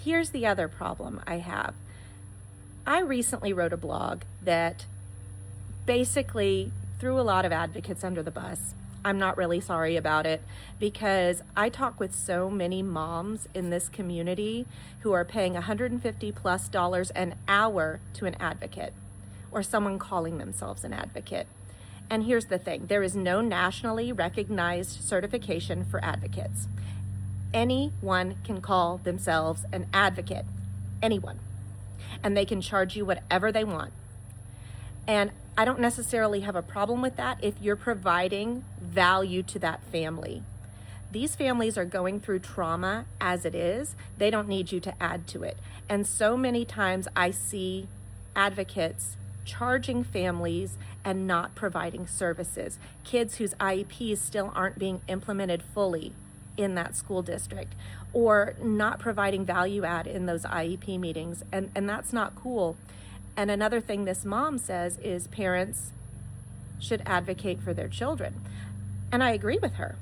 here's the other problem I have. I recently wrote a blog that basically threw a lot of advocates under the bus. I'm not really sorry about it, because I talk with so many moms in this community who are paying $150+ an hour to an advocate or someone calling themselves an advocate. And here's the thing, there is no nationally recognized certification for advocates. Anyone can call themselves an advocate, anyone, and they can charge you whatever they want. And I don't necessarily have a problem with that if you're providing value to that family. These families are going through trauma as it is. They don't need you to add to it. And so many times I see advocates charging families and not providing services. Kids whose IEPs still aren't being implemented fully in that school district, or not providing value add in those IEP meetings. And that's not cool. And another thing this mom says is parents should advocate for their children. And I agree with her.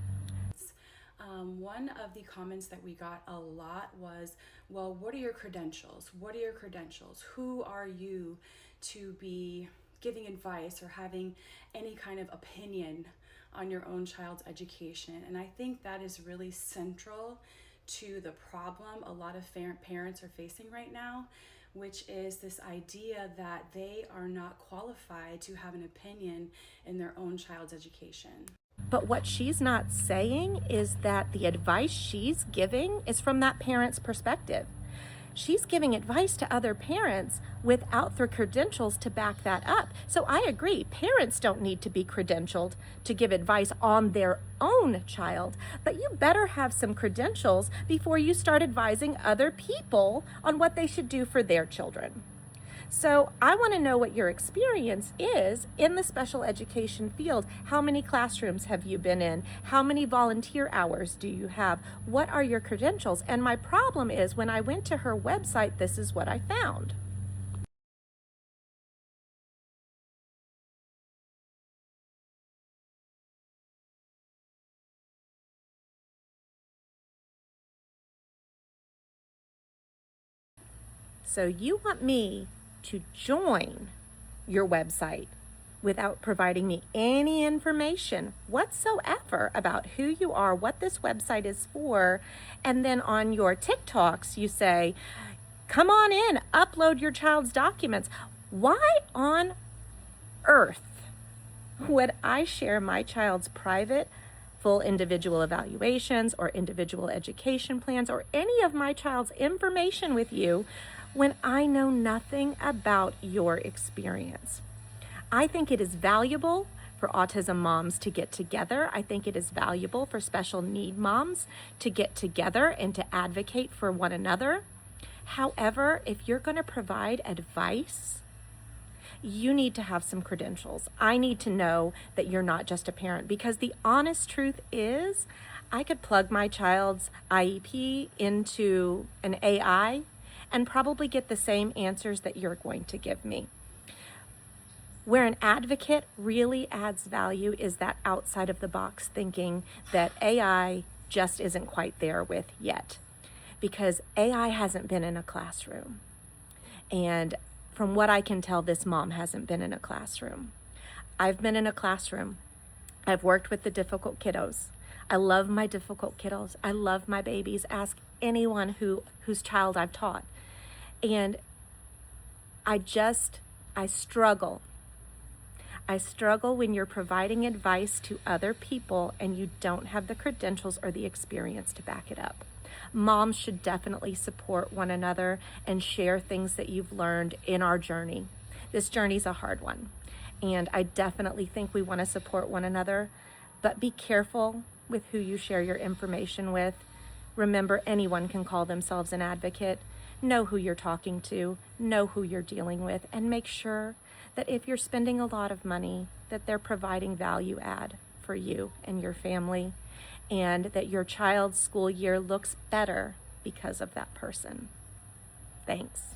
One of the comments that we got a lot was, well, what are your credentials? What are your credentials? Who are you to be giving advice or having any kind of opinion on your own child's education? And I think that is really central to the problem a lot of parents are facing right now, which is this idea that they are not qualified to have an opinion in their own child's education. But what she's not saying is that the advice she's giving is from that parent's perspective. She's giving advice to other parents without the credentials to back that up. So I agree, parents don't need to be credentialed to give advice on their own child, but you better have some credentials before you start advising other people on what they should do for their children. So I want to know what your experience is in the special education field. How many classrooms have you been in? How many volunteer hours do you have? What are your credentials? And my problem is, when I went to her website, this is what I found. So you want me to join your website without providing me any information whatsoever about who you are, what this website is for, and then on your TikToks you say, come on in, upload your child's documents. Why on earth would I share my child's private full individual evaluations or individual education plans or any of my child's information with you when I know nothing about your experience? I think it is valuable for autism moms to get together. I think it is valuable for special need moms to get together and to advocate for one another. However, if you're going to provide advice, you need to have some credentials. I need to know that you're not just a parent, because the honest truth is I could plug my child's IEP into an AI and probably get the same answers that you're going to give me. Where an advocate really adds value is that outside of the box thinking that AI just isn't quite there with yet, because AI hasn't been in a classroom. And from what I can tell, this mom hasn't been in a classroom. I've been in a classroom. I've worked with the difficult kiddos. I love my difficult kiddos. I love my babies. Ask anyone whose child I've taught. And I struggle. I struggle when you're providing advice to other people and you don't have the credentials or the experience to back it up. Moms should definitely support one another and share things that you've learned in our journey. This journey's a hard one, and I definitely think we want to support one another, but be careful with who you share your information with. Remember, anyone can call themselves an advocate. Know who you're talking to, know who you're dealing with, and make sure that if you're spending a lot of money, that they're providing value add for you and your family, and that your child's school year looks better because of that person. Thanks.